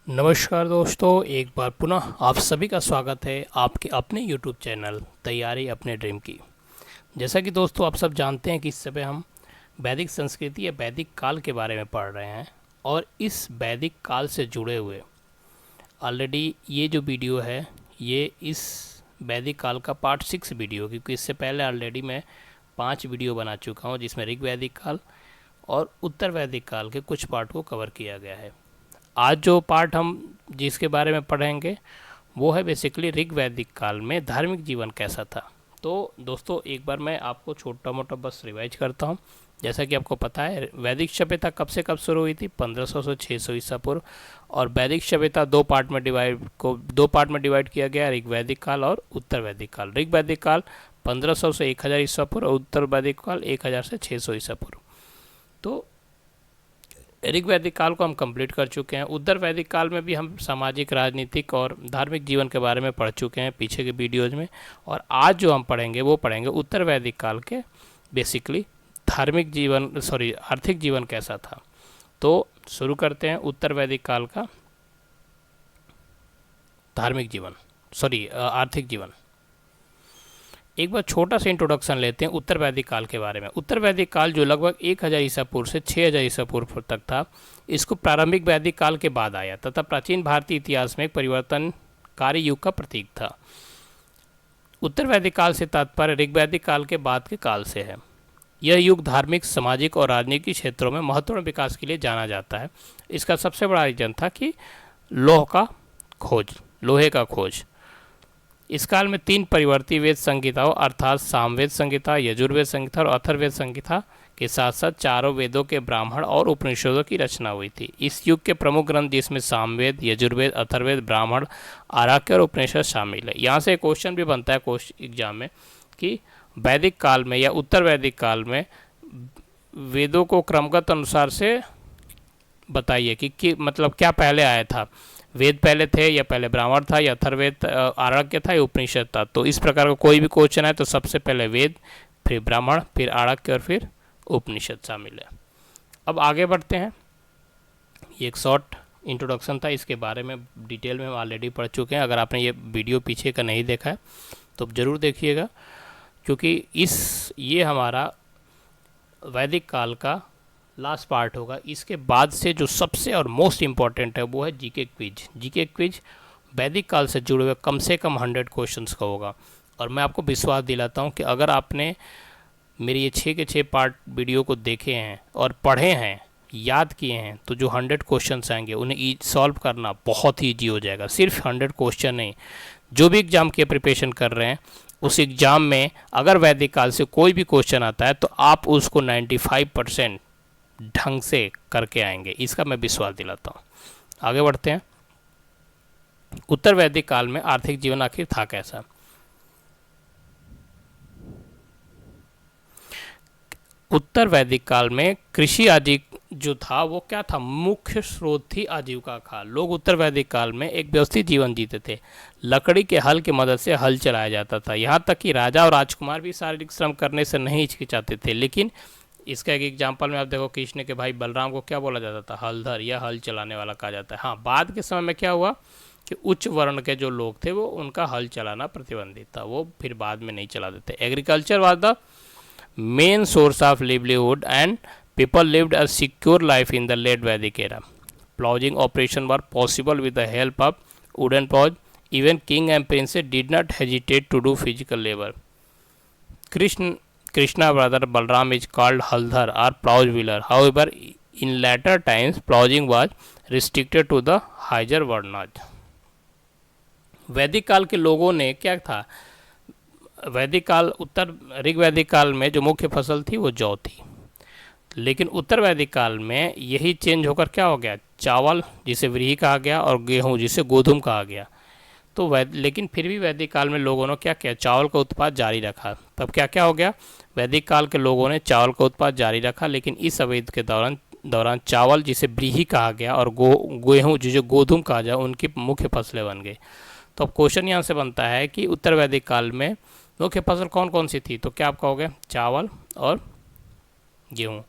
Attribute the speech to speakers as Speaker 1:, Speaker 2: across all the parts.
Speaker 1: नमस्कार दोस्तों, एक बार पुनः आप सभी का स्वागत है आपके अपने YouTube चैनल तैयारी अपने ड्रीम की। जैसा कि दोस्तों आप सब जानते हैं कि इस समय हम वैदिक संस्कृति या वैदिक काल के बारे में पढ़ रहे हैं और इस वैदिक काल से जुड़े हुए ऑलरेडी ये जो वीडियो है ये इस वैदिक काल का पार्ट 6 वीडियो, क्योंकि इससे पहले ऑलरेडी मैं 5 वीडियो बना चुका हूँ जिसमें ऋग वैदिक काल और उत्तर वैदिक काल के कुछ पार्ट को कवर किया गया है। आज जो पार्ट हम जिसके बारे में पढ़ेंगे वो है बेसिकली ऋग वैदिक काल में धार्मिक जीवन कैसा था। तो दोस्तों एक बार मैं आपको छोटा मोटा बस रिवाइज करता हूँ। जैसा कि आपको पता है वैदिक सभ्यता कब से कब शुरू हुई थी, 1500 से 600 ईसा पूर्व। और वैदिक सभ्यता दो पार्ट में डिवाइड किया गया, ऋग वैदिक काल और उत्तर वैदिक काल। ऋग वैदिक काल 1500 से 1000 ईसा पूर्व और उत्तर वैदिक काल 1000 से 600 ईसा पूर्व। तो ऋग वैदिक काल को हम कंप्लीट कर चुके हैं। उत्तर वैदिक काल में भी हम सामाजिक, राजनीतिक और धार्मिक जीवन के बारे में पढ़ चुके हैं पीछे के वीडियोज में। और आज जो हम पढ़ेंगे वो पढ़ेंगे उत्तर वैदिक काल के बेसिकली आर्थिक जीवन कैसा था। तो शुरू करते हैं उत्तर वैदिक काल का आर्थिक जीवन। एक बार छोटा सा इंट्रोडक्शन लेते हैं उत्तर वैदिक काल के बारे में। उत्तर वैदिक काल जो लगभग 1000 ईसा पूर्व से 6000 ईसा पूर्व तक था, इसको प्रारंभिक वैदिक काल के बाद आया तथा प्राचीन भारतीय इतिहास में एक परिवर्तनकारी युग का प्रतीक था। उत्तर वैदिक काल से तात्पर्य ऋग वैदिक काल के बाद के काल से है। यह युग धार्मिक, सामाजिक और राजनीतिक क्षेत्रों में महत्वपूर्ण विकास के लिए जाना जाता है। इसका सबसे बड़ा रीजन था कि लोहे का खोज। इस काल में 3 परिवर्ती वेद संहिताओं अर्थात सामवेद संहिता, यजुर्वेद संहिता और अथर्ववेद संहिता के साथ साथ 4 वेदों के ब्राह्मण और उपनिषदों की रचना हुई थी। इस युग के प्रमुख ग्रंथ जिसमें सामवेद, यजुर्वेद, अथर्ववेद, ब्राह्मण, आर्याक और उपनिषद शामिल है। यहाँ से क्वेश्चन भी बनता है एग्जाम में कि वैदिक काल में या उत्तर वैदिक काल में वेदों को क्रमगत अनुसार से बताइए कि मतलब क्या पहले आया था, वेद पहले थे या पहले ब्राह्मण था या अथर्ववेद आर्याक था या उपनिषद था। तो इस प्रकार का कोई भी क्वेश्चन है तो सबसे पहले वेद, फिर ब्राह्मण, फिर आर्याक और फिर उपनिषद शामिल है। अब आगे बढ़ते हैं। ये एक शॉर्ट इंट्रोडक्शन था, इसके बारे में डिटेल में हम ऑलरेडी पढ़ चुके हैं। अगर आपने ये वीडियो पीछे का नहीं देखा है तो ज़रूर देखिएगा, क्योंकि ये हमारा वैदिक काल का लास्ट पार्ट होगा। इसके बाद से जो सबसे और मोस्ट इम्पॉर्टेंट है वो है जीके क्विज। वैदिक काल से जुड़े हुए कम से कम 100 क्वेश्चंस का होगा। और मैं आपको विश्वास दिलाता हूँ कि अगर आपने मेरी ये 6 के 6 पार्ट वीडियो को देखे हैं और पढ़े हैं, याद किए हैं, तो जो 100 क्वेश्चंस आएंगे उन्हें सॉल्व करना बहुत ही ईजी हो जाएगा। सिर्फ 100 क्वेश्चन नहीं, जो भी एग्ज़ाम की प्रिपरेशन कर रहे हैं उस एग्ज़ाम में अगर वैदिक काल से कोई भी क्वेश्चन आता है तो आप उसको 95% ढंग से करके आएंगे, इसका मैं विश्वास दिलाता हूँ। आगे बढ़ते हैं। उत्तर वैदिक काल में आर्थिक जीवन आखिर था कैसा। उत्तर वैदिक काल में कृषि जो था वो क्या था, मुख्य स्रोत थी आजीविका का। लोग उत्तर वैदिक काल में एक व्यवस्थित जीवन जीते थे। लकड़ी के हल की मदद से हल चलाया जाता था। यहाँ तक कि राजा और राजकुमार भी शारीरिक श्रम करने से नहीं हिचकिचाते थे। लेकिन इसका एक एग्जाम्पल में आप देखो, कृष्ण के भाई बलराम को क्या बोला जाता था, हलधर या हल चलाने वाला कहा जाता है। हाँ, बाद के समय में क्या हुआ कि उच्च वर्ण के जो लोग थे वो उनका हल चलाना प्रतिबंधित था, वो फिर बाद में नहीं चला देते। Agriculture was the main source of livelihood and people lived a secure life in the late Vedic era. Ploughing operation were possible with the help of wooden ploughs. Even king and princes did not hesitate to do physical labour. Krishna brother Balram is called Haldhar or plough wheeler. However, in later times, ploughing was restricted to the higher varnas. वैदिक काल के लोगों ने क्या था, ऋग वैदिक काल में जो मुख्य फसल थी वो जौ थी। लेकिन उत्तर वैदिक काल में यही चेंज होकर क्या हो गया, चावल जिसे व्रीहि कहा गया और गेहूँ जिसे गोधूम कहा गया। तो लेकिन फिर भी वैदिक काल में लोगों ने क्या किया, चावल का उत्पाद जारी रखा। तब क्या क्या हो गया, वैदिक काल के लोगों ने चावल का उत्पाद जारी रखा। लेकिन इस अवधि के दौरान चावल जिसे व्रीहि कहा गया और गेहूँ जो गोधूम कहा जाए उनकी मुख्य फसलें बन गई। तो अब क्वेश्चन यहाँ से बनता है कि उत्तर वैदिक काल में मुख्य फसल कौन कौन सी थी। तो क्या आप कहोगे, चावल और गेहूँ।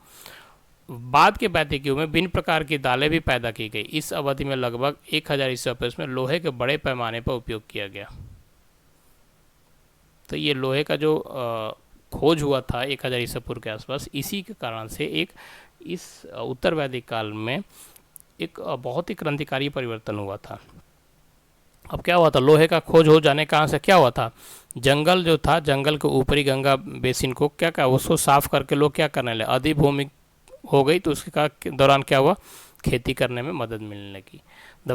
Speaker 1: बाद के वैदिक युग में विभिन्न प्रकार की दालें भी पैदा की गई। इस अवधि में लगभग 1000 ईसा पूर्व में लोहे के बड़े पैमाने पर उपयोग किया गया। तो ये लोहे का जो खोज हुआ था 1000 ईसा पूर्व के आसपास, इसी के कारण से एक इस उत्तर वैदिक काल में एक बहुत ही क्रांतिकारी परिवर्तन हुआ था। अब क्या हुआ था, लोहे का खोज हो जाने कारण से क्या हुआ था, जंगल जो था, जंगल के ऊपरी गंगा बेसिन को क्या उसको साफ करके लोग क्या करने लगे, अधिक भूमि हो गई, तो उसके दौरान क्या हुआ, खेती करने में मदद मिलने लगी। The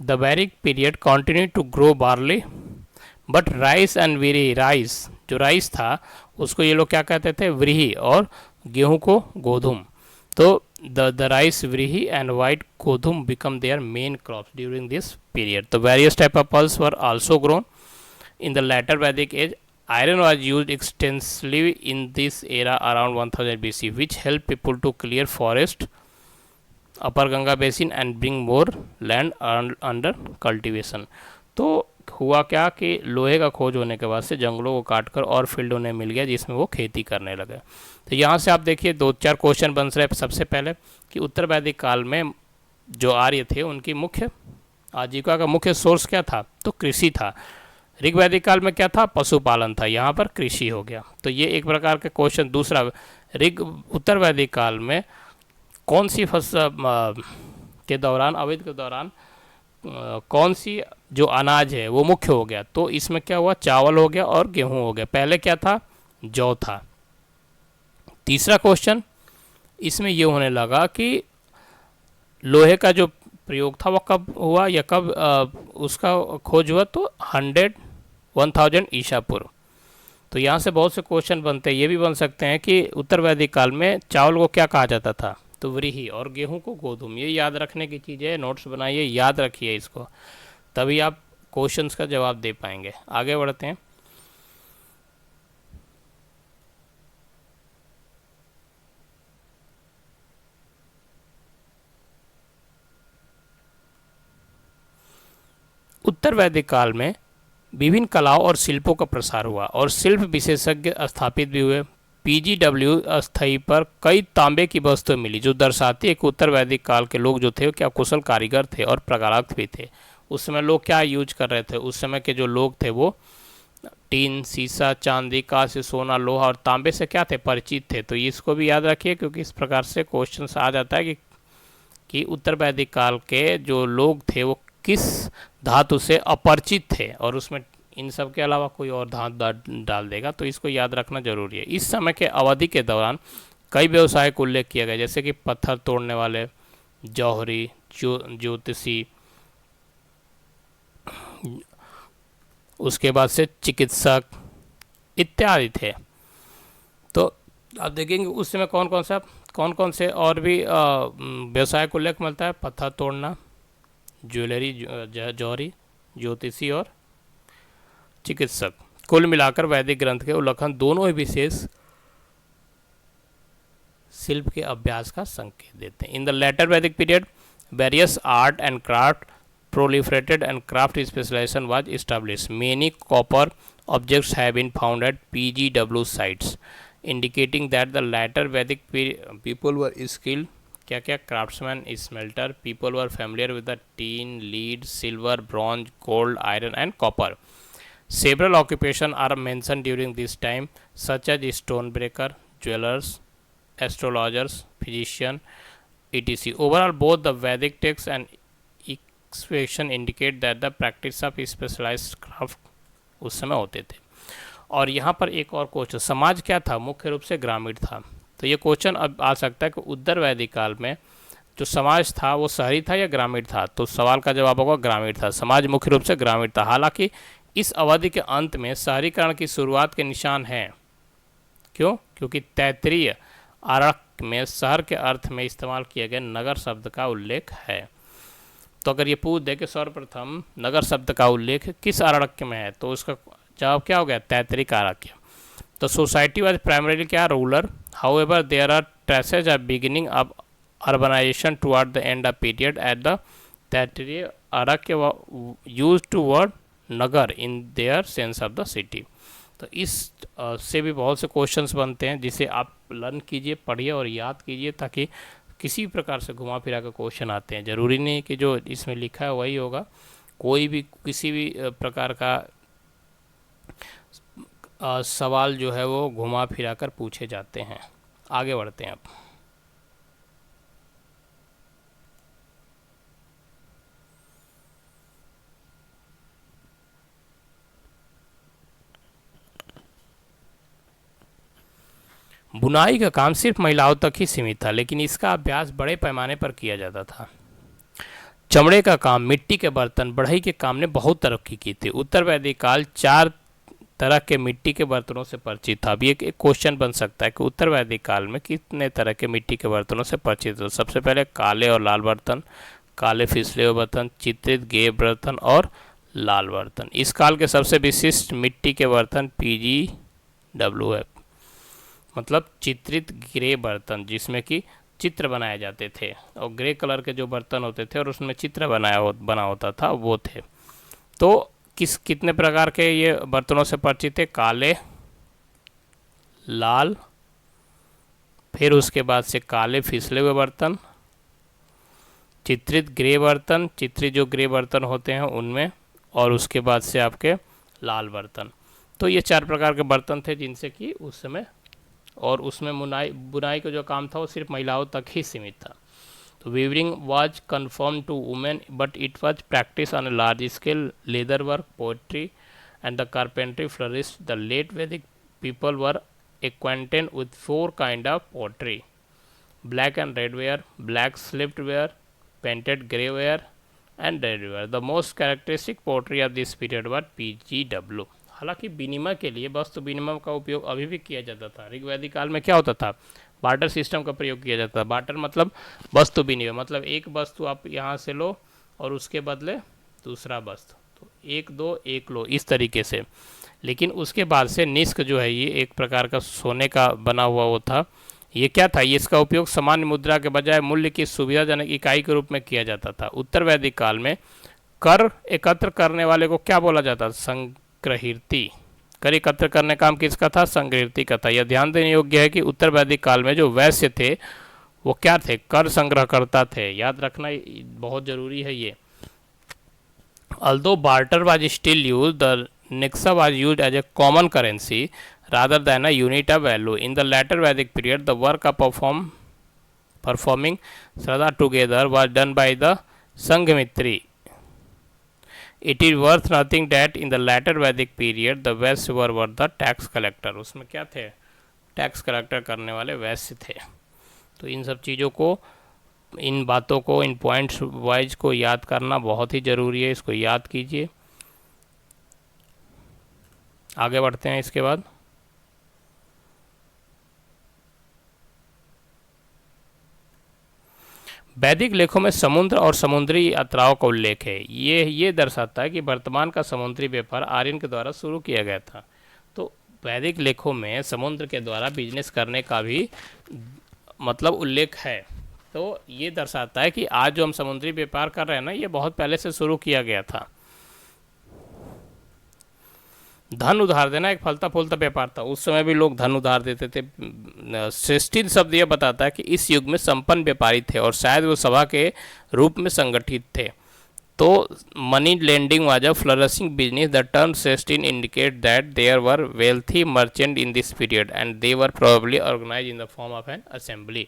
Speaker 1: Vedic period continue to grow barley but rice and व्रीही, राइस जो राइस था उसको ये लोग क्या कहते थे, व्रीही, और गेहूं को गोधूम। तो the rice, व्रीही and white kodhum become their main crops during this period. The various type of pulses were also grown. In the later Vedic age, iron was used extensively in this era around 1000 BC, which helped people to clear forest, upper Ganga basin and bring more land under cultivation. तो हुआ क्या कि लोहे का खोज होने के बाद से जंगलों को काटकर और फील्ड उन्हें मिल गया जिसमें वो खेती करने लगे। तो यहाँ से आप देखिए 2-4 क्वेश्चन बन रहे। सबसे पहले कि उत्तर वैदिक काल में जो आर्य थे उनकी मुख्य आजीविका का मुख्य सोर्स क्या था, तो कृषि था। ऋग वैदिक काल में क्या था, पशुपालन था, यहाँ पर कृषि हो गया। तो ये एक प्रकार का क्वेश्चन। दूसरा, उत्तर वैदिक काल में कौन सी फसल के दौरान, अवध के दौरान कौन सी जो अनाज है वो मुख्य हो गया, तो इसमें क्या हुआ, चावल हो गया और गेहूं हो गया। पहले क्या था, जौ था। तीसरा क्वेश्चन इसमें ये होने लगा कि लोहे का जो प्रयोग था वो कब हुआ या कब उसका खोज हुआ, तो 1000 ईसा पूर्व। तो यहाँ से बहुत से क्वेश्चन बनते हैं। ये भी बन सकते हैं कि उत्तर वैदिक काल में चावल को क्या कहा जाता था, तो व्रीही, और गेहूं को गोधूम। ये याद रखने की चीज़ है, नोट्स बनाइए, याद रखिए इसको, तभी आप क्वेश्चंस का जवाब दे पाएंगे। आगे बढ़ते हैं। उत्तर वैदिक काल में विभिन्न कलाओं और शिल्पों का प्रसार हुआ और शिल्प विशेषज्ञ स्थापित भी हुए। पीजीडब्ल्यू स्थली पर कई तांबे की वस्तुएं मिली जो दर्शाती है कि उत्तर वैदिक काल के लोग जो थे क्या कुशल कारीगर थे और प्रगालक भी थे। उस समय लोग क्या यूज कर रहे थे, उस समय के जो लोग थे वो टीन, सीसा, चांदी, कांस्य, सोना, लोहा और तांबे से क्या थे, परिचित थे। तो इसको भी याद रखिए क्योंकि इस प्रकार से क्वेश्चन आ जाता है कि उत्तर वैदिक काल के जो लोग थे वो किस धातु से अपरिचित थे और उसमें इन सब के अलावा कोई और धातु डाल देगा, तो इसको याद रखना जरूरी है। इस समय के अवधि के दौरान कई व्यवसाय को उल्लेख किया गया, जैसे कि पत्थर तोड़ने वाले, जौहरी, ज्योतिषी, उसके बाद से चिकित्सक इत्यादि थे। तो आप देखेंगे उस समय कौन कौन से और भी व्यवसाय को उल्लेख मिलता है, पत्थर तोड़ना, ज्वेलरी, जौहरी, ज्योतिषी और चिकित्सक। कुल मिलाकर वैदिक ग्रंथ के उल्लेखन दोनों ही विशेष शिल्प के अभ्यास का संकेत देते हैं। In the later Vedic period various art and craft proliferated and craft specialization was established. Many copper objects have been found at PGW sites, indicating that the later Vedic people were skilled. क्या craftsmen, smelter, people were familiar with the tin, lead, silver, bronze, gold, iron and copper. Several occupations are mentioned during this time, such as stonebreaker, jewelers, astrologers, physician, etc. Overall, both the Vedic texts and expression indicate that the practice of specialised craft उस समय होते थे। और यहाँ पर एक और question, समाज क्या था, मुख्य रूप से ग्रामीण था। तो ये क्वेश्चन अब आ सकता है कि उत्तर वैदिक काल में जो समाज था वो शहरी था या ग्रामीण था, तो सवाल का जवाब होगा ग्रामीण था। समाज मुख्य रूप से ग्रामीण था। हालांकि इस अवधि के अंत में शहरीकरण की शुरुआत के निशान हैं। क्यों? क्योंकि तैत्तिरीय आरण्यक में शहर के अर्थ में इस्तेमाल किए गए नगर शब्द का उल्लेख है। तो अगर ये पूछ दे कि सर्वप्रथम नगर शब्द का उल्लेख किस आरण्यक में है, तो उसका जवाब क्या हो गया, तैत्तिरीय आरण्यक। तो सोसाइटी वाज प्राइमरीली क्या, rural. However there are traces of beginning of urbanisation toward the end of period at the Taittiriya Aranyaka used to word नगर in their sense of the city. तो इस से भी बहुत से क्वेश्चंस बनते हैं, जिसे आप लर्न कीजिए, पढ़िए और याद कीजिए, ताकि किसी भी प्रकार से घुमा फिरा कर क्वेश्चन आते हैं। ज़रूरी नहीं कि जो इसमें लिखा है वही होगा, कोई भी किसी भी प्रकार का सवाल जो है वो घुमा फिरा कर पूछे जाते हैं। आगे बढ़ते हैं अब। बुनाई का काम सिर्फ महिलाओं तक ही सीमित था, लेकिन इसका अभ्यास बड़े पैमाने पर किया जाता था। चमड़े का काम, मिट्टी के बर्तन, बढ़ई के काम ने बहुत तरक्की की थी। उत्तर वैदिक काल 4 तरह के मिट्टी के बर्तनों से परिचित था। अभी एक क्वेश्चन बन सकता है कि उत्तर वैदिक काल में कितने तरह के मिट्टी के बर्तनों से परिचित था। सबसे पहले काले और लाल बर्तन, काले फिसले हुए बर्तन, चित्रित ग्रे बर्तन और लाल बर्तन। इस काल के सबसे विशिष्ट मिट्टी के बर्तन PGW है, मतलब चित्रित ग्रे बर्तन, जिसमें कि चित्र बनाए जाते थे, और ग्रे कलर के जो बर्तन होते थे और उसमें चित्र बना होता था, वो थे। तो कितने प्रकार के ये बर्तनों से परिचित थे? काले, लाल, फिर उसके बाद से काले फिसले हुए बर्तन, चित्रित ग्रे बर्तन, चित्रित जो ग्रे बर्तन होते हैं उनमें, और उसके बाद से आपके लाल बर्तन। तो ये 4 प्रकार के बर्तन थे जिनसे कि उस समय, और उसमें बुनाई का जो काम था वो सिर्फ महिलाओं तक ही सीमित था। तो weaving was confirm to women, but it was practice on a large scale. Leather work, poetry and the carpentry flourished. The late Vedic people were acquainted with 4 kind of pottery: black and red ware, black slipped ware, painted grey ware and red ware. The most characteristic pottery of this period was PGW. हालांकि विनिमय के लिए वस्तु विनिमय का उपयोग अभी भी किया जाता था। ऋग्वैदिक काल में क्या होता था? बार्टर सिस्टम का प्रयोग किया जाता था। बार्टर मतलब वस्तु विनिमय, मतलब एक वस्तु आप यहाँ से लो और उसके बदले दूसरा वस्तु, तो 1 2 1 लो, इस तरीके से। लेकिन उसके बाद से निष्क जो है, ये एक प्रकार का सोने का बना हुआ वो था। ये क्या था? ये इसका उपयोग सामान्य मुद्रा के बजाय मूल्य की सुविधाजनक इकाई के रूप में किया जाता था। उत्तर वैदिक काल में कर एकत्र करने वाले को क्या बोला जाता? संग्रहिर्ती। कर एकत्र करने का काम किसका था? संग्रहिर्ती का था। यह ध्यान देने योग्य है कि उत्तर वैदिक काल में जो वैश्य थे वो क्या थे? कर संग्रहकर्ता थे। याद रखना बहुत जरूरी है ये। Although barter was still used, the Nixa was used as a common currency rather than a unit of value. In the later Vedic period, the work of performing Shraddha together was done by the Sanghamitri. It is worth noting that in the later Vedic period, the Vaisya were the tax collector. उसमें क्या थे? Tax collector करने वाले वैश्य थे। तो इन सब चीज़ों को, इन बातों को, इन पॉइंट्स वाइज को याद करना बहुत ही ज़रूरी है। इसको याद कीजिए। आगे बढ़ते हैं इसके बाद। वैदिक लेखों में समुद्र और समुद्री यात्राओं का उल्लेख है। ये दर्शाता है कि वर्तमान का समुद्री व्यापार आर्यन के द्वारा शुरू किया गया था। तो वैदिक लेखों में समुद्र के द्वारा बिजनेस करने का भी मतलब उल्लेख है। तो ये दर्शाता है कि आज जो हम समुद्री व्यापार कर रहे हैं ना, ये बहुत पहले से शुरू किया गया था। धन उधार देना एक फलता फूलता व्यापार था। उस समय भी लोग धन उधार देते थे। श्रेष्ठित शब्द यह बताता है कि इस युग में संपन्न व्यापारी थे और शायद वो सभा के रूप में संगठित थे। तो money lending was a flourishing business. The term shreshthin indicate that there were wealthy merchant in this period and they were probably organise in the form of an assembly.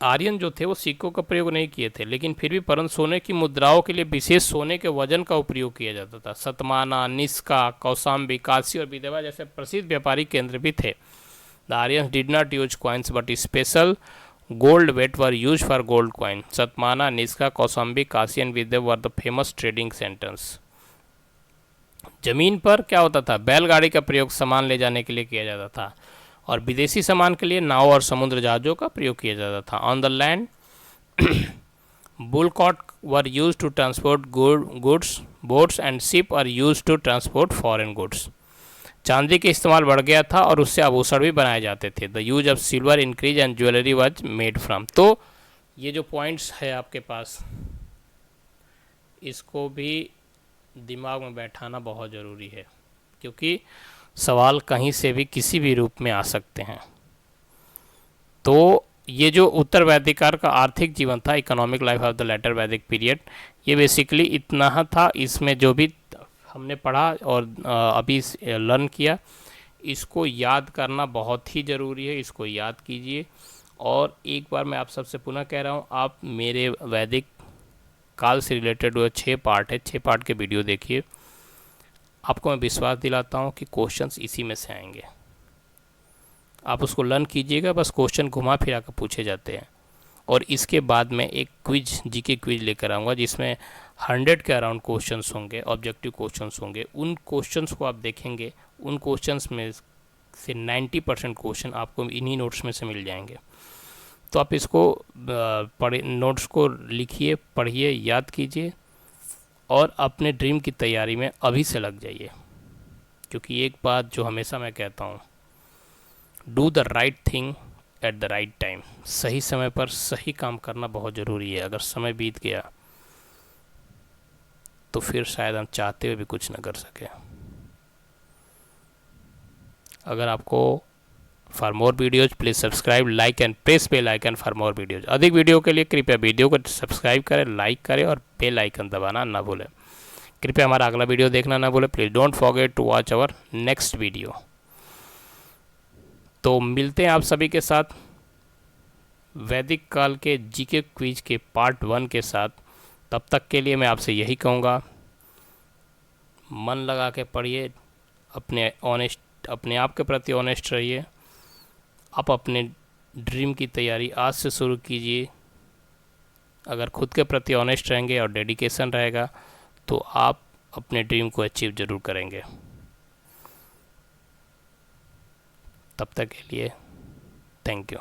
Speaker 1: Aryan जो थे वो सिक्कों का प्रयोग नहीं किए थे, लेकिन फिर भी परंतु सोने की मुद्राओं के लिए विशेष सोने के वजन का उपयोग किया जाता था। सतमाना, निष्का, कौशाम्बी, काशी और विदर्भा जैसे प्रसिद्ध व्यापारिक केंद्र भी थे। The Aryans did not use coins but special gold weight were use for gold coin. Satamana, Nishka, Kaushambi, Kashi and Vidarbha were the famous trading centres. जमीन पर क्या होता था? बैलगाड़ी का प्रयोग सामान ले जाने के लिए किया जाता था और विदेशी सामान के लिए नाव और समुद्र जहाज़ों का प्रयोग किया जाता था. On the land bullock cart were use to transport goods. Boats and ship are use to transport foreign goods. चांदी का इस्तेमाल बढ़ गया था और उससे आभूषण भी बनाए जाते थे. The use of silver increase and jewellery was made from. तो ये जो पॉइंट्स है आपके पास, इसको भी दिमाग में बैठाना बहुत ज़रूरी है. क्योंकि सवाल कहीं से भी किसी भी रूप में आ सकते हैं। तो ये जो उत्तर वैदिक काल का आर्थिक जीवन था, economic life of the later Vedic period, ये बेसिकली इतना था। इसमें जो भी हमने पढ़ा और अभी लर्न किया, इसको याद करना बहुत ही ज़रूरी है, इसको याद कीजिए। और एक बार मैं आप सबसे पुनः कह रहा हूँ, आप मेरे वैदिक काल से रिलेटेड वो 6 पार्ट है, 6 पार्ट के वीडियो देखिए। आपको मैं विश्वास दिलाता हूँ कि क्वेश्चंस इसी में से आएंगे। आप उसको लर्न कीजिएगा, बस क्वेश्चन घुमा फिरा कर पूछे जाते हैं। और इसके बाद में एक क्विज, जीके क्विज लेकर आऊँगा, जिसमें 100 के अराउंड क्वेश्चंस होंगे, ऑब्जेक्टिव क्वेश्चंस होंगे। उन क्वेश्चंस को आप देखेंगे, उन क्वेश्चंस में से 90% क्वेश्चन आपको इन्हीं नोट्स में से मिल जाएंगे। तो आप इसको पढ़े, नोट्स को लिखिए, पढ़िए, याद कीजिए और अपने ड्रीम की तैयारी में अभी से लग जाइए। क्योंकि एक बात जो हमेशा मैं कहता हूँ, do the right thing at the right time. सही समय पर सही काम करना बहुत ज़रूरी है। अगर समय बीत गया तो फिर शायद हम चाहते हुए भी कुछ न कर सके। अगर आपको for more videos please subscribe, like and press bell icon for more videos. अधिक वीडियो के लिए कृपया वीडियो को सब्सक्राइब करें, लाइक करें और बेल आइकन दबाना ना भूलें। कृपया हमारा अगला वीडियो देखना ना भूलें। Please don't forget to watch our next video. तो मिलते हैं आप सभी के साथ वैदिक काल के जीके क्विज के पार्ट 1 के साथ। तब तक के लिए मैं आपसे यही कहूँगा, मन लगा के पढ़िए, अपने आप के प्रति ऑनेस्ट रहिए। आप अपने ड्रीम की तैयारी आज से शुरू कीजिए। अगर खुद के प्रति ऑनेस्ट रहेंगे और डेडिकेशन रहेगा तो आप अपने ड्रीम को अचीव ज़रूर करेंगे। तब तक के लिए थैंक यू।